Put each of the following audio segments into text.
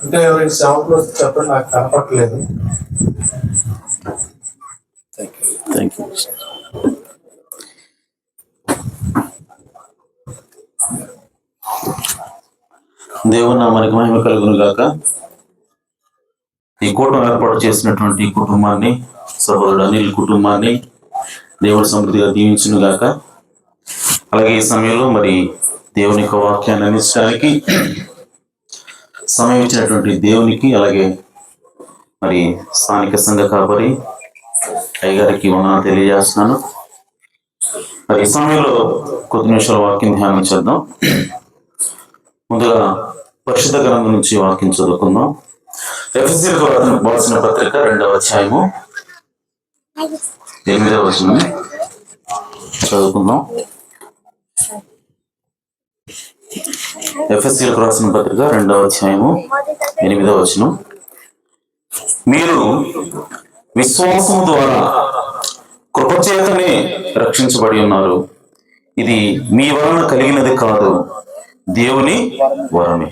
అంటే ఎవరైనా సౌండ్లో చెప్పండి, నాకు కనపట్లేదు. Thank you. దేవుని నామానికి మహిమ కలుగును గాక. ఈ కూటమి ఏర్పాటు చేసినటువంటి కుటుంబాన్ని, సహోదరుడు అనిల్ కుటుంబాన్ని దేవుని సమృద్ధిగా దీవించును గాక. అలాగే ఈ సమయంలో మరి దేవుని యొక్క వాక్యాన్ని అందించడానికి సమయం ఇచ్చినటువంటి దేవునికి, అలాగే మరి స్థానిక సంఘ కాపరి అయ్యగారికి వందనాలు తెలియజేస్తున్నాను. మరి ఈ సమయంలో కొద్ది నిమిషాల వాక్యం ధ్యానం చేద్దాం. ముందుగా పరిశుద్ధ గ్రంథం నుంచి వాక్యం చదువుకుందాం. ఎఫెసీయులకు రాసిన పత్రిక 2వ అధ్యాయము 8వ వచనం చదువుకుందాం. ఎఫెసీయులకు రాసిన పత్రిక 2వ అధ్యాయము 8వ వచనం. మీరు విశ్వాసము ద్వారా కృపచేతనే రక్షించబడి ఉన్నారు. ఇది మీ వలన కలిగినది కాదు, దేవుని వరమే.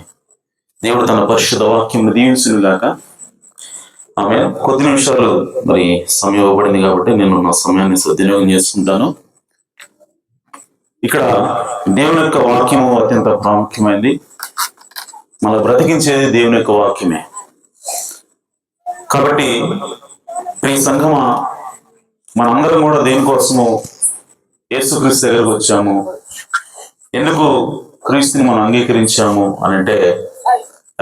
దేవుడు తన పరిశుద్ధ వాక్యం దీవించును గాక. ఆమె కొద్ది నిమిషాలు మరి సమయం ఇవ్వబడింది కాబట్టి నేను నా సమయాన్ని సద్వినియోగం చేసుకుంటాను. ఇక్కడ దేవుని యొక్క వాక్యము అత్యంత ప్రాముఖ్యమైనది. మన బ్రతికించేది దేవుని యొక్క వాక్యమే. కాబట్టి ఈ సంఘమా మనందరం కూడా దేనికోసము యేసుక్రీస్తు దగ్గరకు వచ్చాము, ఎందుకు క్రీస్తుని మనం అంగీకరించాము అని అంటే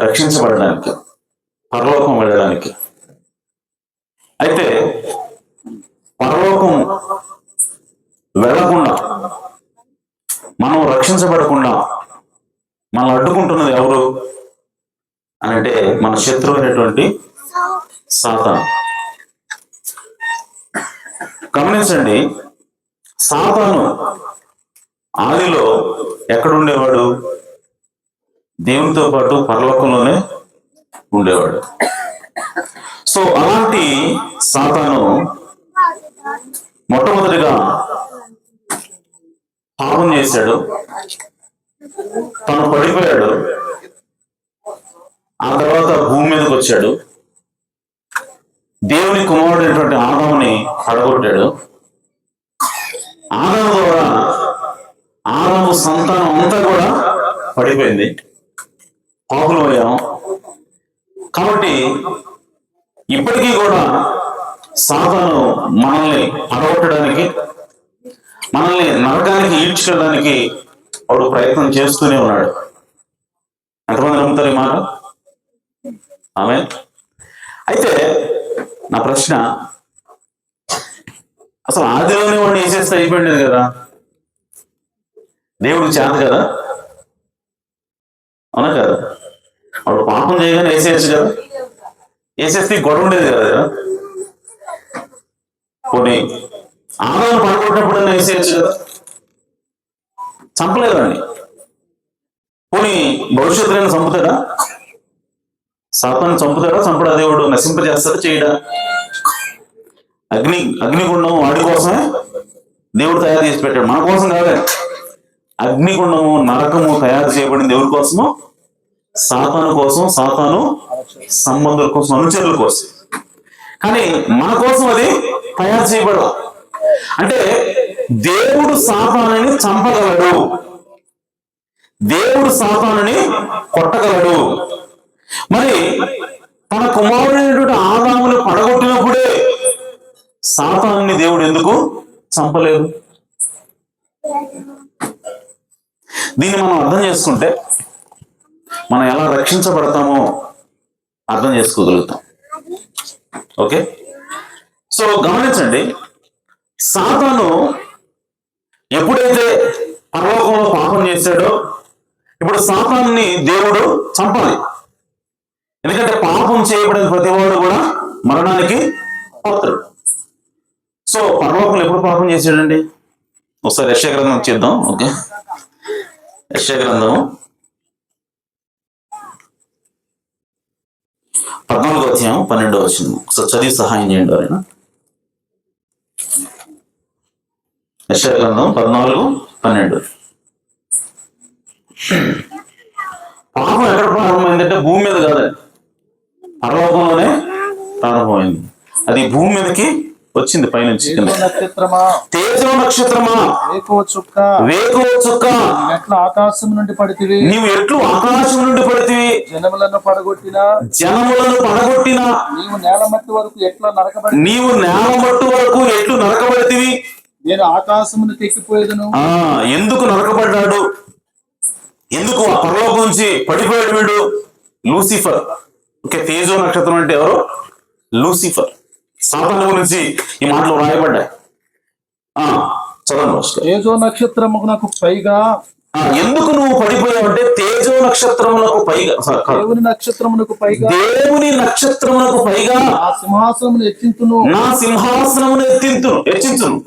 రక్షించబడడానికి, పరలోకం వెళ్ళడానికి. అయితే పరలోకం వెళ్ళకుండా, మనం రక్షించబడకుండా మనం అడ్డుకుంటున్నది ఎవరు అని అంటే మన శత్రువు అయినటువంటి సాతాను. గమనించండి, సాతాను ఆదిలో ఎక్కడుండేవాడు? దేవునితో పాటు పరలోకంలోనే ఉండేవాడు. సో అలాంటి సాతాను మొట్టమొదటిగా పాపం చేశాడు, తను పడిపోయాడు. ఆ తర్వాత భూమి మీదకి వచ్చాడు, దేవుని కుమారుడైనటువంటి ఆదాముని పడగొట్టాడు. ఆదాము ద్వారా ఆదాము సంతానం అంతా కూడా పడిపోయింది, పాపులు అయ్యాం. కాబట్టి ఇప్పటికీ కూడా సాతాను మనల్ని పడగొట్టడానికి, మనల్ని నరకానికి ఈడ్చుకోవడానికి వాడు ప్రయత్నం చేస్తూనే ఉన్నాడు. ఎంతమంది నమ్ముతారు ఈ మాట? ఆమె. అయితే నా ప్రశ్న, అసలు ఆదిలోనే వాడిని వేసేస్తే అయిపోయింది కదా, దేవుడికి చేత కదా? అవునా కదా? వాడు పాపం చేయగానే వేసేయచ్చు కదా, వేసేస్తే గొడవ ఉండేది కదా. పోనీ ఆదాను పడుకుంటున్నప్పుడన్నా వేసేయచ్చు కదా, చంపలేదండి. పోనీ భవిష్యత్తులో చంపుతాడా? సాతాను చంపుతాడా? చంపడా? దేవుడు నశింపజేస్తాడా? చేయడా? అగ్నిగుండం వాడి కోసమే దేవుడు తయారు చేసి పెట్టాడు, మన కోసం కాదే. అగ్నిగుండము, నరకము తయారు చేయబడింది దేవుడి కోసము, సాతాను కోసం, సాతాను సంబంధుల కోసం, అనుచరుల కోసం. కానీ మన కోసం అది తయారు చేయబడదు. అంటే దేవుడు సాతానుని చంపగలడు, దేవుడు సాతానుని కొట్టగలడు. మరి తన కుమారుడైనటువంటి ఆదామును పడగొట్టినప్పుడే సాతానుని దేవుడు ఎందుకు చంపలేదు? దీన్ని మనం అర్థం చేసుకుంటే మనం ఎలా రక్షించబడతామో అర్థం చేసుకోగలుగుతాం. ఓకే, సో గమనించండి, సాతాను ఎప్పుడైతే పరలోకంలో పాపం చేశాడో ఇప్పుడు సాతానుని దేవుడు చంపాలి. ఎందుకంటే పాపం చేయబడిన ప్రతివాడు కూడా మరణానికి పాత్రుడు. సో పరలోకంలో ఎప్పుడు పాపం చేశాడండి? ఒకసారి యెషయా గ్రంథం చేద్దాం. ఓకే, యెషయా గ్రంథం 14వ అధ్యాయం 12వ వచనం ఒకసారి చదివి సహాయం చేయండి. ఆయన యెషయా గ్రంథం 14:12. పాపం ఎక్కడ ప్రారంభమైందంటే భూమి మీద కాదండి, పరలోకంలోనే ప్రారంభమైంది. అది భూమి మీదకి వచ్చింది పైనుంచి. నక్షత్రమా, తేజో నక్షత్రమా, వేకువ చుక్క, వేకువ చుక్క, ఎట్లా ఆకాశం నుండి పడితివి, నీవు ఎట్లు ఆకాశం నుండి పడితివి, జనములను పడగొట్టిన, జనములను పడగొట్టిన, నీవు నేల మట్టి వరకు ఎట్లా నరకబడి, నీవు నేల మట్టు వరకు ఎట్లు నరకబడితివి. నేను ఆకాశమును తెక్కిపోయేదను. ఎందుకు నరకబడ్డాడు? ఎందుకు ఆ పరలోకం నుంచి పడిపోయాడు వీడు? లూసిఫర్. ఓకే, తేజో నక్షత్రం అంటే ఎవరు? లూసిఫర్. సాతాను గురించి ఈ మాటలు రాయబడ్డాయి. చదవండి. తేజో నక్షత్రమునకు పైగా, ఎందుకు నువ్వు పడిపోయావు అంటే తేజో నక్షత్రములకు పైగా, దేవుని నక్షత్రమునకు పైగా, దేవుని నక్షత్రములకు పైగా ఆ సింహాసనమును హెచ్చింతును, నా సింహాసనమును హెచ్చించును.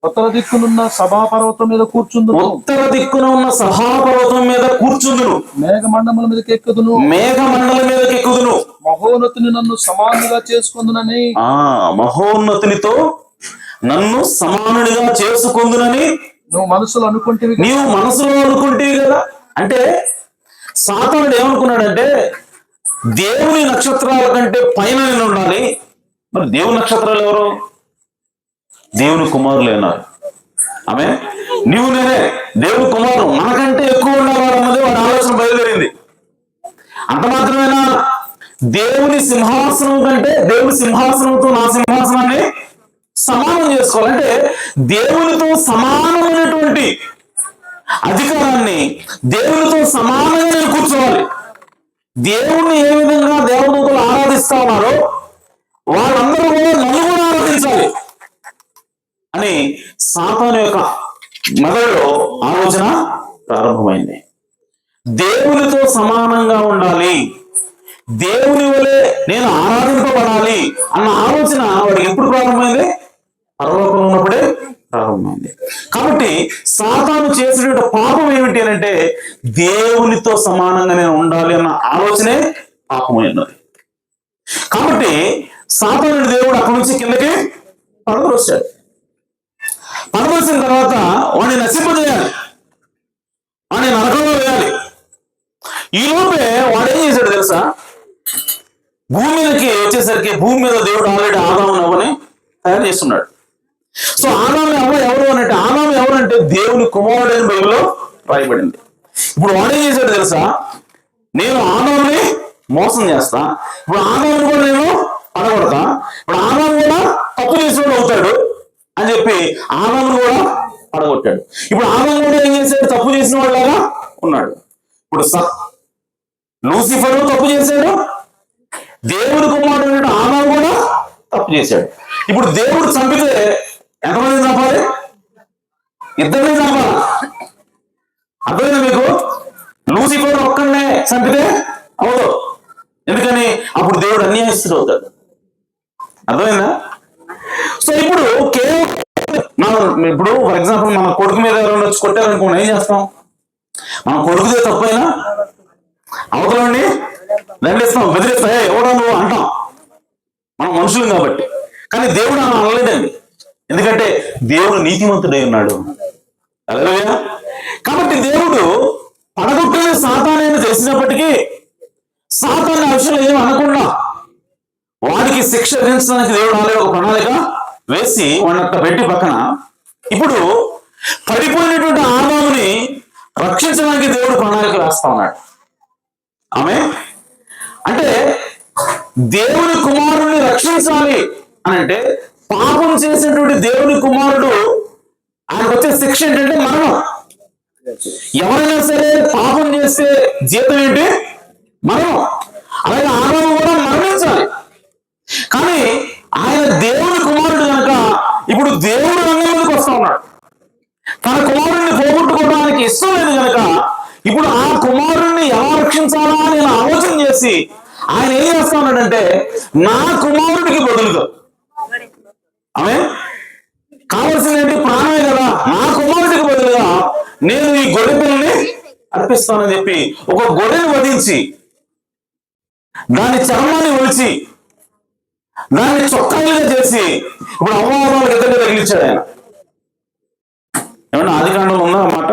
ఉత్తర దిక్కునున్న సభాపర్వతం మీద కూర్చుందును, ఉత్తర దిక్కున ఉన్న సభాపర్వతం మీద కూర్చుందును, మేఘమండముల మీదకి ఎక్కుదును, మేఘమండలం మీదకి ఎక్కుదును, మహోన్నతిని నన్ను సమానుగా చేసుకుందునని, మహోన్నతునితో నన్ను సమానుడిగా చేసుకుందునని నువ్వు మనసులో అనుకుంటేవి, నీవు మనసులో అనుకుంటేవి కదా. అంటే సాతానుడు ఏమనుకున్నాడంటే దేవుని నక్షత్రాల కంటే పైన నేను ఉండాలి. మరి దేవుని నక్షత్రాలు ఎవరు? దేవుని కుమారులు అన్నారు. ఆమె నీవు నేనే దేవుని కుమారు, మనకంటే ఎక్కువ ఉండేవాడు అన్నది వాడి ఆలోచన బయలుదేరింది. అంత మాత్రమేనా? దేవుని సింహాసనం కంటే దేవుని సింహాసనంతో నా సింహాసనాన్ని సమానం చేసుకోవాలంటే దేవునితో సమానమైనటువంటి అధికారాన్ని, దేవునితో సమానంగా నేను కూర్చోవాలి. దేవుణ్ణి ఏ విధంగా దేవదూతలు ఆరాధిస్తా ఉన్నారో వాళ్ళందరూ కూడా నన్ను కూడా ఆరాధించాలి అని సాతాను యొక్క మెదడులో ఆలోచన ప్రారంభమైంది. దేవునితో సమానంగా ఉండాలి, దేవుని వలె నేను ఆరాధింపబడాలి అన్న ఆలోచన వాడికి ఎప్పుడు ప్రారంభమైంది? పరలోకంలో ఉన్నప్పుడే ప్రారంభమైంది. కాబట్టి సాతాను చేసినటువంటి పాపం ఏమిటి అని అంటే దేవునితో సమానంగా నేను ఉండాలి అన్న ఆలోచనే పాపమైనది. కాబట్టి సాతానుడి దేవుడు అక్కడి నుంచి కిందకి పడదొచ్చాడు. పడదొచ్చిన తర్వాత వాడిని నశింపజేయాలి, వాడిని నరకంలో వేయాలి. ఈ లోపే వాడు ఏం చేశాడు తెలుసా? భూమి మీదకి వచ్చేసరికి భూమి మీద దేవుడు ఆల్రెడీ ఆదాము అవ్వని తయారు చేస్తున్నాడు. సో ఆదాము అవ్వ ఎవరు అనంటే, ఆదాము ఎవరంటే దేవుని కుమారుడైన బైబిల్లో రాయబడింది. ఇప్పుడు వాడు ఏం చేశాడు తెలుసా? నేను ఆదాముని మోసం చేస్తా, ఇప్పుడు ఆదాముని కూడా నేను పడగొడతా, ఇప్పుడు ఆదాము కూడా తప్పు చేసినోడు అవుతాడు అని చెప్పి ఆదాముని కూడా పడగొట్టాడు. ఇప్పుడు ఆదాము కూడా ఏం చేశాడు? తప్పు చేసిన వాళ్ళగా ఉన్నాడు. ఇప్పుడు లూసిఫర్ తప్పు చేశాడు, దేవుని కుమారుడు ఆదాము కూడా తప్పు చేశాడు. ఇప్పుడు దేవుడు చంపితే ఎంతమంది చంపాలి? ఇద్దరిని చంపాలి. అర్థమైందా మీకు? లూసిఫర్ ఒక్కడనే చంపితే అవదు. ఎందుకని? అప్పుడు దేవుడు అన్యాయస్తుడు అవుతాడు. అర్థమైందా? సో ఇప్పుడు ఇప్పుడు ఫర్ ఎగ్జాంపుల్ మన కొడుకు మీద ఎవరైనా వచ్చి కొట్టారనుకోండి, ఏం చేస్తాం? మన కొడుకుదే తప్పైనా అవతలండి దండిస్తాం, బెదిరిస్తా, ఎవడో నువ్వు అంటాం, మనం మనుషులు కాబట్టి. కానీ దేవుడు అలా అనలేదండి, ఎందుకంటే దేవుడు నీతిమంతుడై ఉన్నాడు. హల్లెలూయా. కాబట్టి దేవుడు పడగొట్టిన సాతాను తెలిసినప్పటికీ సాతాను ఆ విషయంలో ఏమి అనకుండా వాడికి శిక్ష విధించడానికి దేవుడు ఆల్రెడీ ఒక ప్రణాళిక వేసి వాడిని అట్లా పెట్టి పక్కన ఇప్పుడు పడిపోయినటువంటి ఆదాముని రక్షించడానికి దేవుడు ప్రణాళిక వేస్తా ఉన్నాడు. ఆమె అంటే దేవుని కుమారుడిని రక్షించాలి అని అంటే పాపం చేసినటువంటి దేవుని కుమారుడు ఆయనకు వచ్చే శిక్ష ఏంటంటే మరణం. ఎవరైనా సరే పాపం చేస్తే జీతం ఏంటి? మరణం. అలాగే ఆదాము కూడా మరణించాలి. కానీ ఆయన దేవుని కుమారుడు కనుక ఇప్పుడు దేవుడు రంగంలోకి వస్తా ఉన్నాడు. తన కుమారుడిని పోగొట్టుకోవడానికి ఇష్టం లేదు కనుక ఇప్పుడు ఆ కుమారుడిని ఎలా రక్షించాలా అని ఆలోచన చేసి ఆయన ఏం చేస్తా ఉన్నాడంటే నా కుమారుడికి బదులుగా, ఆమె కావాల్సింది ప్రాణమే కదా, నా కుమారుడికి బదులుగా నేను ఈ గొర్రె పిల్లని అర్పిస్తానని చెప్పి ఒక గొర్రెను వధించి దాని చర్మాన్ని ఒలిచి దాన్ని చొక్కాలుగా చేసి ఇప్పుడు అమ్మవారికి ఇద్దరికి తగిలించాడు ఆయన. ఏమన్నా ఆది కాండంలో ఉందా అన్నమాట?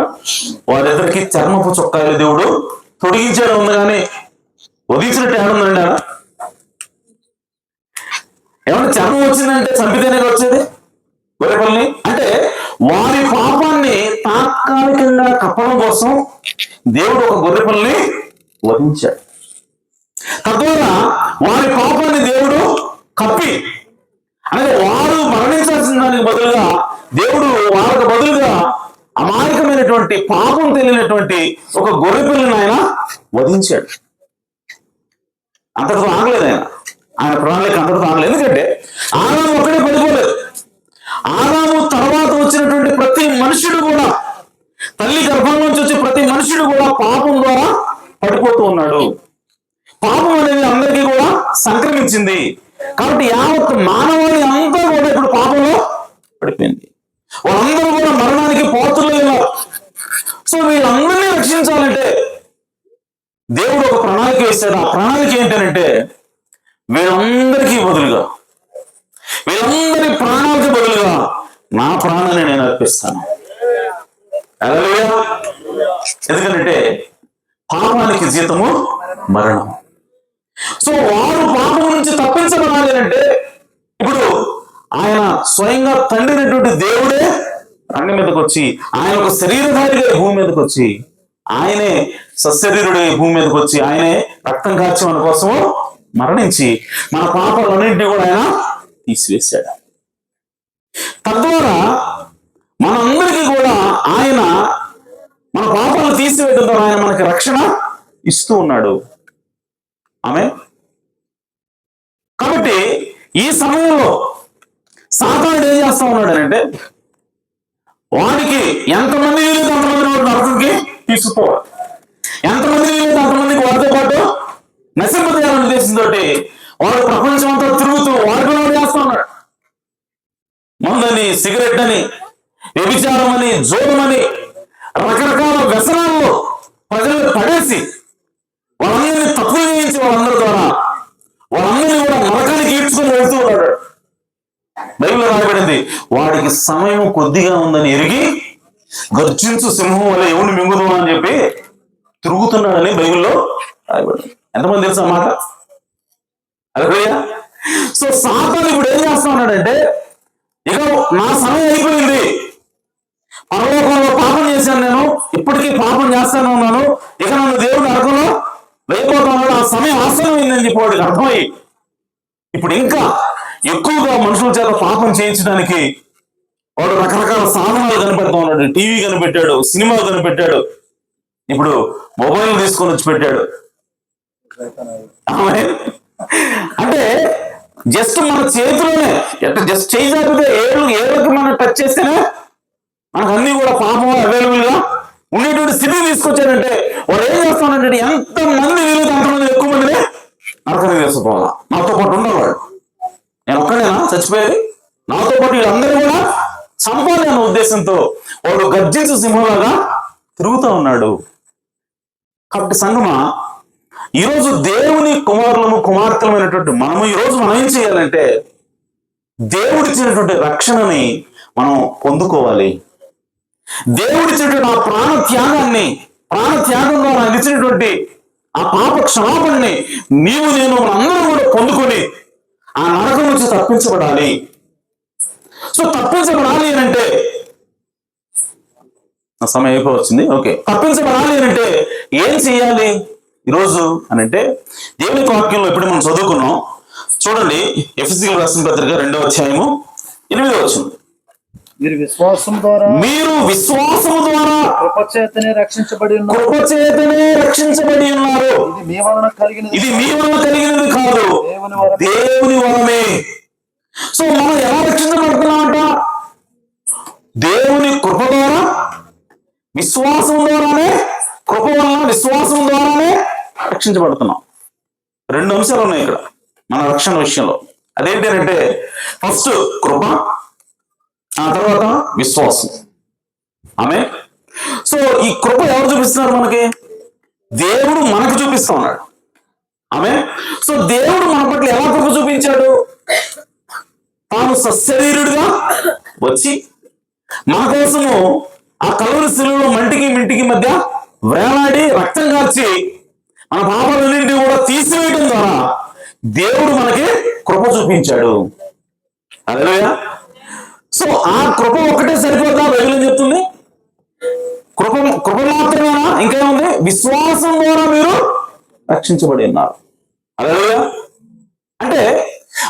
వారిద్దరికి చర్మపు చొక్కాలు దేవుడు తొడిగించాడు ఉంది, కానీ వదిలించినట్టు ఏడుందండి ఆడ? ఏమన్నా చర్మం వచ్చిందంటే చంపితేనే వచ్చేది గొర్రెపల్ని? అంటే వారి పాపాన్ని తాత్కాలికంగా కప్పడం కోసం దేవుడు ఒక గొర్రెపల్ని వధించాడు. తద్వారా వారి పాపాన్ని దేవుడు కప్పి, అంటే వారు మరణించాల్సిన దానికి బదులుగా దేవుడు వాళ్ళకు బదులుగా అమాయకమైనటువంటి పాపం తెలియనటువంటి ఒక గొర్రెపిల్లని ఆయన వధించాడు. అంతటితో ఆగలేదు ఆయన ప్రణాళిక అంతటితో ఆగలేదు. ఎందుకంటే ఆదాము ఒక్కడే పడిపోలేదు. ఆదాము తర్వాత వచ్చినటువంటి ప్రతి మనుషుడు కూడా, తల్లి గర్భం నుంచి వచ్చే ప్రతి మనుషుడు కూడా పాపం ద్వారా పడిపోతూ ఉన్నాడు. పాపం అనేది అందరికీ కూడా సంక్రమించింది. కాబట్టి యావత్ మానవాళి అంతా కూడా ఇప్పుడు పాపంలో పడిపోయింది. వాళ్ళందరూ కూడా మరణానికి పాత్రలు ఉన్నారు. సో వీళ్ళందరినీ రక్షించాలంటే దేవుడు ఒక ప్రణాళిక వేశాడు. ఆ ప్రణాళిక ఏంటంటే వీళ్ళందరికీ బదులుగా, వీళ్ళందరి ప్రాణాలకు బదులుగా నా ప్రాణాన్ని నేను అర్పిస్తాను. హల్లెలూయా. ఎందుకంటే పాపానికి జీతము మరణం. సో వారు పాపం నుంచి తప్పించబడాలి అంటే ఇప్పుడు ఆయన స్వయంగా తండ్రినటువంటి దేవుడే రంగం మీదకి వచ్చి, ఆయన ఒక శరీరధారిగా భూమి మీదకి వచ్చి, ఆయనే సశరీరుడే భూమి మీదకి వచ్చి, ఆయనే రక్తం కార్చి మన కోసం మరణించి మన పాపాలన్నింటినీ కూడా ఆయన తీసివేశాడు. తద్వారా మనందరికీ కూడా ఆయన మన పాపాలను తీసివేయడం ద్వారా ఆయన మనకి రక్షణ ఇస్తూ ఉన్నాడు. ఆమె కాబట్టి ఈ సమయంలో సాతానుడు ఏం చేస్తా ఉన్నాడు అంటే, వాడికి ఎంతమంది వీలైతే అంతమంది నరకంకి తీసుకుపోవాలి, ఎంతమంది వీలైతే అంతమందికి వాడితో పాటు నశింపజేయాలనే ఉద్దేశంతో వాడు ప్రపంచం అంతా తిరుగుతూ వాడికి వాడు చేస్తా ఉన్నాడు. మందని, సిగరెట్ అని, వ్యభిచారం అని, జోదమని రకరకాల వ్యసనాల్లో ప్రజలు పడేసి వాళ్ళందరినీ తప్పులు చేయించి వాళ్ళందరి ద్వారా వాళ్ళందరినీ కూడా నరకానికి ఈడ్చుకొని వెళ్తూ ఉన్నాడు. బైబిల్లో రాయబడింది, వాడికి సమయం కొద్దిగా ఉందని ఎరిగి గర్జించు సింహం వల్ల ఎవరిని మింగుదాం అని చెప్పి తిరుగుతున్నాడని బైబిల్లో రాయబడింది. ఎంతమంది తెలుసా మాట? హల్లెలూయా. సో సాతాను ఇప్పుడు ఏం చేస్తా ఉన్నాడంటే, ఇక నా సమయం అయిపోయింది, పరలోకంలో పాపం చేశాను, నేను ఇప్పటికీ పాపం చేస్తానే ఉన్నాను, ఇక నన్ను దేవుడు నరకంలో వేయబోతున్నాడు, ఆ సమయం ఆసన్నమైందని చెప్పి వాడికి అర్థమయ్యి ఇప్పుడు ఇంకా ఎక్కువగా మనుషుల చేత పాపం చేయించడానికి వాడు రకరకాల సాధనాలు కనిపెడతా ఉన్నాడు. టీవీ కనిపెట్టాడు, సినిమాలు కనిపెట్టాడు, ఇప్పుడు మొబైల్ తీసుకొని వచ్చి పెట్టాడు. అంటే జస్ట్ మన చేతిలోనే, జస్ట్ చేయి జాగ్రత్త ఏళ్ళకి మనం టచ్ చేస్తేనే మనకు అన్ని కూడా పాపం అవైలబుల్ గా ఉండేటువంటి స్థితిని తీసుకొచ్చాడంటే వాడు ఏం చేస్తానంటే, ఎంతమంది వీలైతే అంతమంది ఎక్కువ మందిని నరకానికి తీసుకుపోవాలా, నాతో పాటు ఉండేవాడు. నేను ఒక్కడేనా చచ్చిపోయేది? నాతో పాటు వీళ్ళందరూ కూడా చంపాలి అన్న ఉద్దేశంతో వాడు గర్జించు సింహంలాగా తిరుగుతూ ఉన్నాడు. కాబట్టి సంగమా, ఈరోజు దేవుని కుమారులము కుమార్తెలమైనటువంటి మనము ఈరోజు మనం ఏం చేయాలంటే, దేవుడిచ్చినటువంటి రక్షణని మనం పొందుకోవాలి. దేవుడిచ్చినటువంటి ఆ ప్రాణ త్యాగం ద్వారా ఇచ్చినటువంటి ఆ పాప క్షమాపణని నేను అందరూ కూడా పొందుకొని ఆ నరకం నుంచి తప్పించబడాలి. సో తప్పించబడాలి అని అంటే, నా సమయం అయిపోవచ్చింది, ఓకే. తప్పించబడాలి అని అంటే ఏం చేయాలి ఈరోజు అని అంటే, దేవుని వాక్యంలో ఇప్పుడు మనం చదువుకున్నాం. చూడండి, ఎఫెసీయులకు రాసిన పత్రిక 2వ అధ్యాయము 8వ వచనం. మీరు విశ్వాసం ద్వారా కృపచేతనే రక్షించబడి ఉన్నారు. ఇది మీ వలన కలిగినది కాదు, దేవుని వలనే. సో మనం ఎలా రక్షించబడుతున్నామంట? దేవుని కృప ద్వారా, విశ్వాసం ద్వారానే, కృప వలన విశ్వాసం ద్వారానే రక్షించబడుతున్నాం. 2 అంశాలు ఉన్నాయి ఇక్కడ మన రక్షణ విషయంలో. అదేంటంటే, ఫస్ట్ కృప, ఆ తర్వాత విశ్వాసం. ఆమె. సో ఈ కృప ఎవరు చూపిస్తున్నారు మనకి? దేవుడు మనకు చూపిస్తా ఉన్నాడు. ఆమె. సో దేవుడు మన పట్ల ఎలా కృప చూపించాడు? తాను సశరీరుడిగా వచ్చి మన కోసము ఆ కలువరి శిలువలో మంటికి మింటికి మధ్య వేలాడి రక్తం కార్చి మన పాపాలన్నింటినీ కూడా తీసివేయడం ద్వారా దేవుడు మనకి కృప చూపించాడు. హల్లెలూయా. సో ఆ కృప ఒక్కటే సరిపోతా బైబిల్ ఏం చెప్తుంది? కృప కృప మాత్రమేనా? ఇంకేముంది? విశ్వాసం ద్వారా మీరు రక్షించబడి ఉన్నారు. హల్లెలూయా. అంటే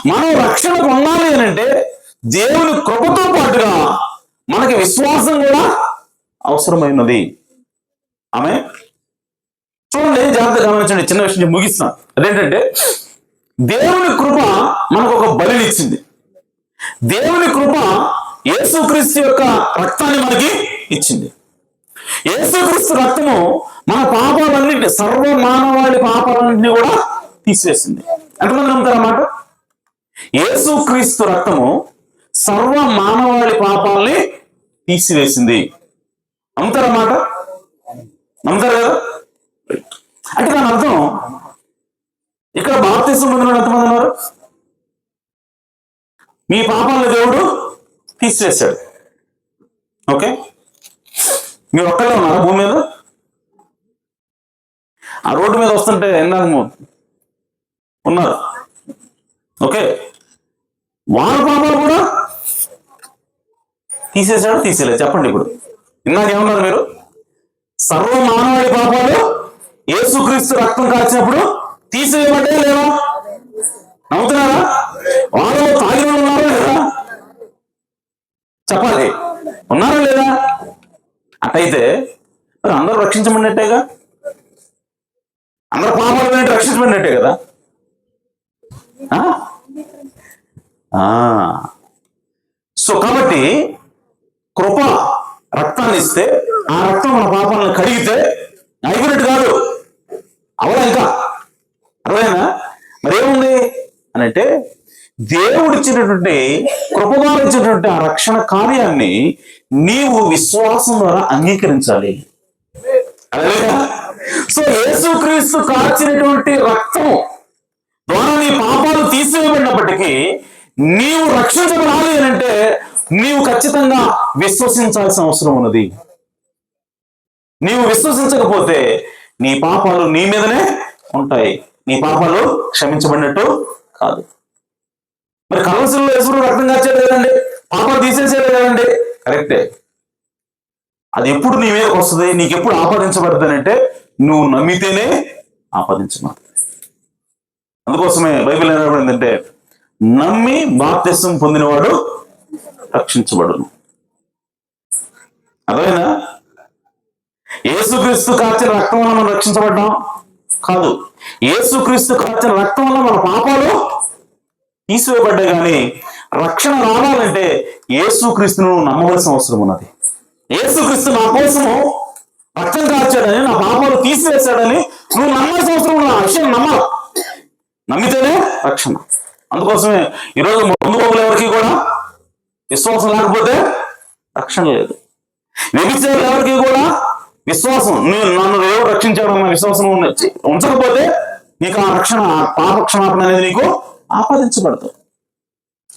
మనం రక్షణ పొందాలి అని అంటే దేవుని కృపతో పాటుగా మనకి విశ్వాసం కూడా అవసరమైనది. ఆమె చూడండి, జాగ్రత్తగా గమనించండి. చిన్న విషయం ముగిస్తున్నాను. అదేంటంటే దేవుని కృప మనకు ఒక బలిని ఇచ్చింది. దేవుని కృప యేసుక్రీస్తు యొక్క రక్తాన్ని మనకి ఇచ్చింది. యేసుక్రీస్తు రక్తము మన పాపాలన్నింటినీ, సర్వ మానవాళి పాపాలన్నింటినీ కూడా తీసివేసింది. ఎంతమంది నమ్ముతారన్నమాట? యేసుక్రీస్తు రక్తము సర్వ మానవాళి పాపాలని తీసివేసింది. నమ్ముతారన్నమాట? నమ్ముతారు కదా? అంటే దాని అర్థం, ఇక్కడ బాప్తిసం పొందిన ఎంతమంది ఉన్నారు? మీ పాపాలను దేవుడు తీసివేశాడు. ఓకే, మీరు ఒక్కడే ఉన్నారా భూమి మీద? ఆ రోడ్డు మీద వస్తుంటే ఎన్నాము ఉన్నారు. ఓకే, వాళ్ళ పాపాలు కూడా తీసేశాడు, తీసేయలేదు? చెప్పండి. ఇప్పుడు ఇందాకేమన్నారు మీరు? సర్వ మానవాళి పాపాలు యేసుక్రీస్తు రక్తం కాల్చినప్పుడు తీసేయబడ్డా లేదా? నమ్ముతున్నారా? వాళ్ళు తాగిన ఉన్నారా లేదా? చెప్పాలి, ఉన్నారా లేదా? అట్టయితే మరి అందరూ రక్షించబడినట్టేగా, అందరు పాపాలు వినట్టు రక్షించబడినట్టే కదా. సో కాబట్టి కృప రక్తాన్ని ఇస్తే ఆ రక్తం మన పాపాలను కడిగితే అయిపోయినట్టు కాదు, అవలా ఇంకా అర్థమైనా? మరి ఏముంది అని అంటే దేవుడు ఇచ్చినటువంటి కృప ద్వారా ఇచ్చినటువంటి ఆ రక్షణ కార్యాన్ని నీవు విశ్వాసం ద్వారా అంగీకరించాలి. అదేగా. సో యేసుక్రీస్తు కార్చినటువంటి రక్తం ద్వారా నీ పాపాలు తీసివేయబడినప్పటికీ నీవు రక్షించబడాలి అని అంటే నీవు ఖచ్చితంగా విశ్వసించాల్సిన అవసరం ఉన్నది. నీవు విశ్వసించకపోతే నీ పాపాలు నీ మీదనే ఉంటాయి, నీ పాపాలు క్షమించబడినట్టు కాదు. మరి కలవసుల్లో యేసు రక్తం కాచేది కదండి, పాపాలు తీసేసేది కదండి, కరెక్టే. అది ఎప్పుడు నీ మీదకి వస్తుంది, నీకు ఎప్పుడు ఆపాదించబడుతుంది అంటే నువ్వు నమ్మితేనే ఆపాదించబడుతుంది. అందుకోసమే బైబిల్ ఏంటంటే నమ్మి బాప్తిసం పొందినవాడు రక్షించబడును. అదేనా? యేసుక్రీస్తు కార్చిన రక్తం వల్ల మనం రక్షించబడ్డాం కాదు, యేసుక్రీస్తు కార్చిన రక్తం వల్ల మన పాపాలు తీసివేయబడ్డాయి. కానీ రక్షణ రావాలంటే యేసుక్రీస్తును నమ్మవలసిన అవసరం ఉన్నది. యేసుక్రీస్తు నా కోసము రక్తం కార్చాడని, నా పాపాలు తీసివేశాడని నువ్వు నమ్మాల్సిన అవసరం ఉన్న విషయం నమ్మాలి. నమ్మితేనే రక్షణ. అందుకోసమే ఈరోజు బంధువులు ఎవరికి కూడా విశ్వాసం లేకపోతే రక్షణ లేదు. వ్యభిచారులు ఎవరికి కూడా విశ్వాసం, నన్ను దేవుడు రక్షించాడన్న విశ్వాసం ఉంచకపోతే నీకు ఆ రక్షణ, పాప క్షమాపణ అనేది నీకు ఆపాదించబడతావు.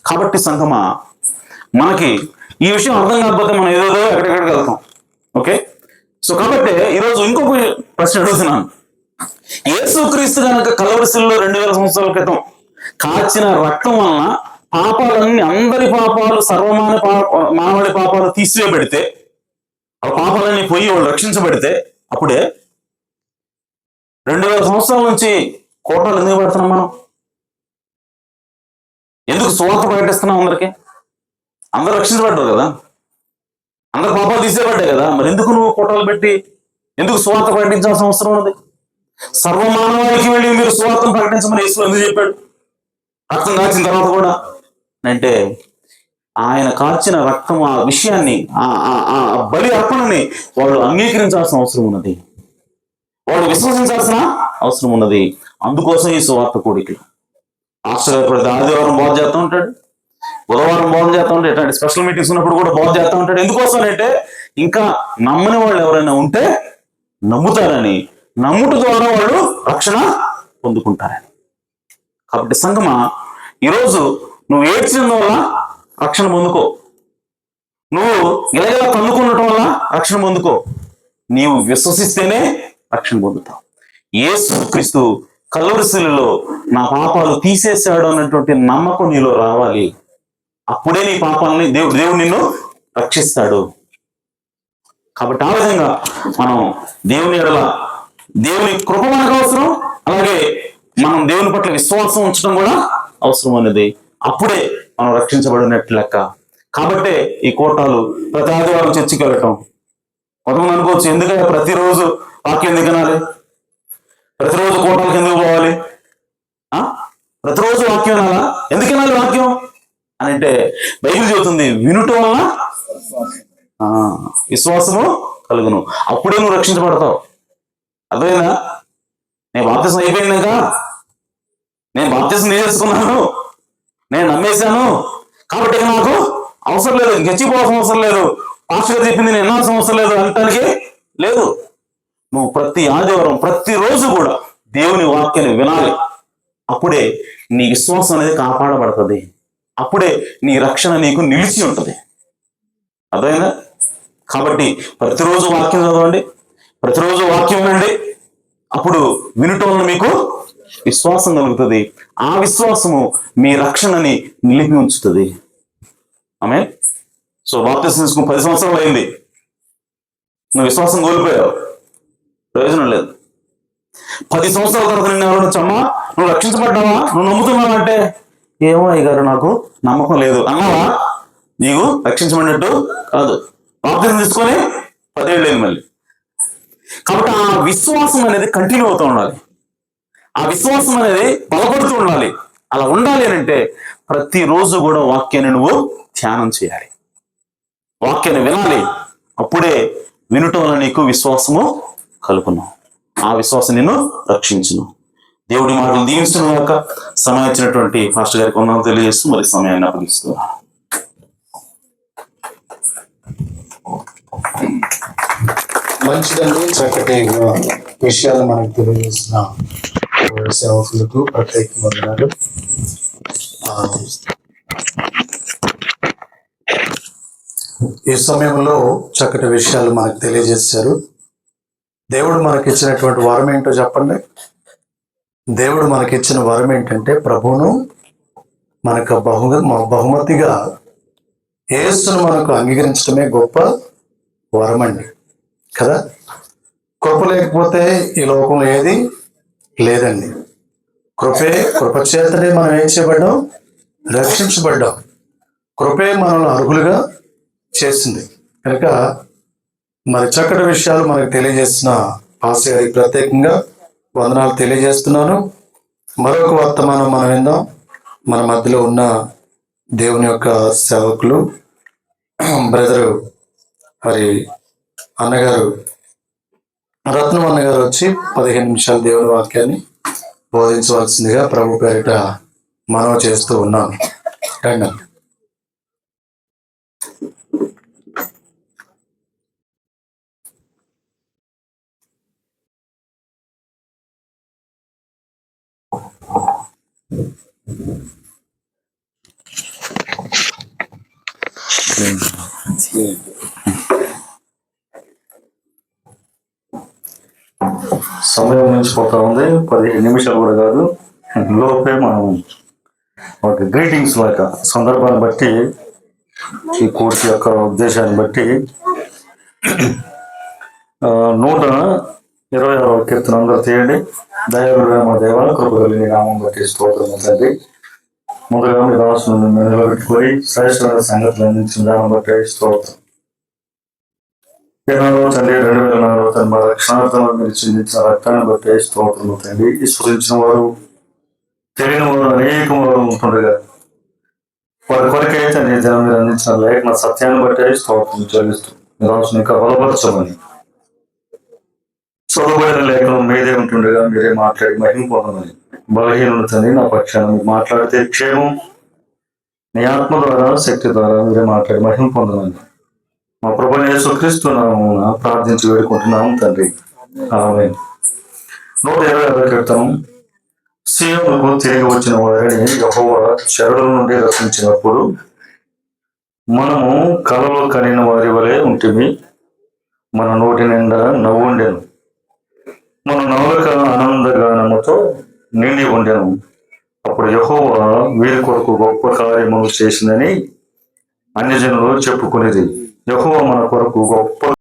కాబట్టి సంగమా, మనకి ఈ విషయం అర్థం కాకపోతే మనం ఏదో ఎక్కడెక్కడికి వెళ్తాం. ఓకే, సో కాబట్టి ఈరోజు ఇంకొక ప్రశ్న అడుగుతున్నాను. యేసుక్రీస్తు కనుక కలవరి శిలువలో 2000 సంవత్సరాల క్రితం కాచిన రక్తం వలన పాపాలన్నీ, అందరి పాపాలు, మానవాళి పాపాలు తీసివేయబడితే, ఆ పాపాలన్నీ పోయి వాళ్ళు రక్షించబడితే, అప్పుడే 2000 సంవత్సరాల నుంచి కోటాలు ఎందుకు పెడుతున్నాం మనం? ఎందుకు సువార్త ప్రకటిస్తున్నాం? అందరూ రక్షించబడ్డారు కదా, అందరు పాపాలు తీసేయబడ్డాయి కదా, మరి ఎందుకు నువ్వు కోటాలు పెట్టి ఎందుకు సువార్త ప్రకటించాల్సిన అవసరం ఉన్నది? సర్వమానవాళికి వెళ్ళి మీరు సువార్తను ప్రకటించమని యేసు ఎందుకు చెప్పాడు? రక్తం కాచిన తర్వాత కూడా అంటే ఆయన కార్చిన రక్తం, ఆ విషయాన్ని, ఆ బలి అర్పణని వాళ్ళు అంగీకరించాల్సిన అవసరం ఉన్నది, వాళ్ళు విశ్వసించాల్సిన అవసరం ఉన్నది. అందుకోసం ఈ సువార్త కూడికలు ఆదివారం బోధ చేస్తూ ఉంటాడు, బుధవారం బోధ చేస్తూ ఉంటాడు, ఇట్లాంటి స్పెషల్ మీటింగ్స్ ఉన్నప్పుడు కూడా బోధ చేస్తూ ఉంటాడు. ఎందుకోసం అంటే ఇంకా నమ్మని వాళ్ళు ఎవరైనా ఉంటే నమ్ముతారని, నమ్ముట ద్వారా వాళ్ళు రక్షణ పొందుకుంటారని. కాబట్టి సంగమా, ఈరోజు నువ్వు ఏడ్చినందువల్ల రక్షణ పొందుకో. నువ్వు ఇలాగ కన్నుకున్నటం వల్ల రక్షణ పొందుకో. నీవు విశ్వసిస్తేనే రక్షణ పొందుతావు. యేసు క్రీస్తు కల్వరి శిలువలో నా పాపాలు తీసేశాడు అన్నటువంటి నమ్మకం నీలో రావాలి. అప్పుడే నీ పాపాలని దేవుడు నిన్ను రక్షిస్తాడు. కాబట్టి ఆ విధంగా మనం దేవుని ఎడల దేవుని కృప మనకు అవసరం, అలాగే మనం దేవుని పట్ల విశ్వాసం ఉంచడం కూడా అవసరం అనేది. అప్పుడే మనం రక్షించబడినట్లు లెక్క. కాబట్టే ఈ కోటాలు ప్రతి ఆదివారం చర్చికి వెళ్ళటం. కొంతమంది అనుకోవచ్చు, ఎందుకంటే ప్రతిరోజు వాక్యం ఎందుకు వినాలి, ప్రతిరోజు కోటాలకు ఎందుకు పోవాలి, ప్రతిరోజు వాక్యం వినాలా, ఎందుకు వినాలి వాక్యం అని అంటే బైబిల్ చెబుతుంది, వినుటం వల్ల విశ్వాసము కలుగును. అప్పుడే నువ్వు రక్షించబడతావు. అర్థమైనా? నేను బాప్తిసం అయిపోయినాక, నేను బాప్తిసం నేర్చుకున్నాను, నేను నమ్మేశాను, కాబట్టి నాకు అవసరం లేదు, గచ్చిపోవాల్సిన అవసరం లేదు, పాస్టర్ చెప్పింది నేను వినాల్సిన అవసరం లేదు అనటానికి లేదు. నువ్వు ప్రతి ఆదివారం ప్రతిరోజు కూడా దేవుని వాక్యాన్ని వినాలి. అప్పుడే నీ విశ్వాసం అనేది కాపాడబడుతుంది. అప్పుడే నీ రక్షణ నీకు నిలిచి ఉంటుంది. అర్థమైందా? కాబట్టి ప్రతిరోజు వాక్యం చదవండి, ప్రతిరోజు వాక్యం వినండి. అప్పుడు వినటం వల్ల మీకు విశ్వాసం కలుగుతుంది. ఆ విశ్వాసము మీ రక్షణని నిలిపి ఉంచుతుంది. ఆమేన్. సో బాప్తిసం తీసుకుని 10 సంవత్సరాలు అయింది, నువ్వు విశ్వాసం కోల్పోయావు, ప్రయోజనం లేదు. 10 సంవత్సరాల తర్వాత నిన్ను ఎవరు వచ్చమ్మా నువ్వు రక్షించబడ్డావా, నువ్వు నమ్ముతున్నావా అంటే, ఏమో అయ్యగారు నాకు నమ్మకం లేదు అన్నావా, నీకు రక్షించబడినట్టు కాదు. బాప్తిసం తీసుకొని 10 ఏళ్ళు అయింది మళ్ళీ. కాబట్టి ఆ విశ్వాసం అనేది కంటిన్యూ అవుతూ ఉండాలి. ఆ విశ్వాసం అనేది బలపడుతూ ఉండాలి. అలా ఉండాలి అని అంటే ప్రతిరోజు కూడా వాక్యాన్ని నువ్వు ధ్యానం చేయాలి, వాక్యాన్ని వినాలి. అప్పుడే వినటం వల్ల నీకు విశ్వాసము కలుగును. ఆ విశ్వాసం నిన్ను రక్షించును. దేవుడి మాటలు దీవించడం కాక సమయం ఇచ్చినటువంటి పాస్టర్ గారికి వందనాలు తెలియజేస్తూ మరి సమయాన్ని అప్పగిస్తున్నాను. మంచిదండి, చక్కటి విషయాలు మనకు తెలియజేసిన సేవకులకు ప్రత్యేక వందనాలు. ఈ సమయంలో చక్కటి విషయాలు మనకు తెలియజేశారు. దేవుడు మనకిచ్చినటువంటి వరం ఏంటో చెప్పండి. దేవుడు మనకిచ్చిన వరం ఏంటంటే ప్రభువును మనకు బహుమతిగా యేసును మనకు అంగీకరించడమే గొప్ప వరం అండి కదా. కృప లేకపోతే ఈ లోకంలో ఏది లేదండి. కృప చేతనే మనం ఏం చేయబడ్డాం, రక్షించబడ్డాం. కృపే మనల్ని అర్హులుగా చేసింది కనుక మరి చక్కటి విషయాలు మనకు తెలియజేసిన పాస్టర్ గారికి ప్రత్యేకంగా వందనాలు తెలియజేస్తున్నాను. మరొక వర్తమానం మనం విందాం. మన మధ్యలో ఉన్న దేవుని యొక్క సేవకులు బ్రదరు మరి అన్నగారు రత్నం అన్నగారు వచ్చి 15 నిమిషాలు దేవుని వాక్యాన్ని బోధించవలసిందిగా ప్రభు పేరిట మనవి చేస్తూ ఉన్నాను. రండి. సమయం మించిపోతా ఉంది. 15 నిమిషాలు కూడా కాదు, లోపే మనం ఒక గ్రీటింగ్స్ లాగా సందర్భాన్ని బట్టి ఈ కోర్సు యొక్క ఉద్దేశాన్ని బట్టి 126వ కీర్తన అందరూ తీయండి. దయాళుడైన మా దేవ, కృప కలిగిన నామం బట్టి స్తోత్రం తండ్రి. ముందుగా మీ దాసును నిలబెట్టుకొని శ్రేష్టమైన సంగతులు అందించిన దాన్ని బట్టి స్తోత్రం. తండ్రి 2004 తన మా రక్షణార్థంలో మీరు చిందించిన రక్తాన్ని బట్టి స్తోత్రము తండ్రి. విశ్వసించిన వారు తెలియని వారు అనేక వారు ఉంటుండగా వారి కొరకే తండ్రి జనం మీరు అందించిన లేఖన సత్యాన్ని బట్టి స్తోత్రం చెల్లిస్తూ మీరు అవసరం ఇంకా బలపరచమని చదువుబడిన లేఖనం మీదే ఉంటుండగా మీరే మాట్లాడి మహిమ పొందమని బలహీనులు తండ్రి నా పక్షాన మీరు మాట్లాడితే క్షేమం నీ ఆత్మ ద్వారా శక్తి ద్వారా మీరే మాట్లాడి మహిమ పొందమని మా ప్రభువైన యేసుక్రీస్తు నామమున ప్రార్థించి వేడుకుంటున్నాము తండ్రి. ఆమేన్. 126వ కీర్తనం సీయోనుకు తిరిగి వచ్చిన వారిని యెహోవా చెరల నుండి రక్షించినప్పుడు మనము కలలో కనిన వారి వలె ఉంటుంది. మన నోటి నిండా నవ్వుండెను, మన నాలుక ఆనందగానముతో నిండి ఉండెను. అప్పుడు యెహోవా వీరి కొరకు గొప్ప కార్యములు చేసిందని అన్యజనులు చెప్పుకునేది. యెహోవా మన కొరకు గొప్ప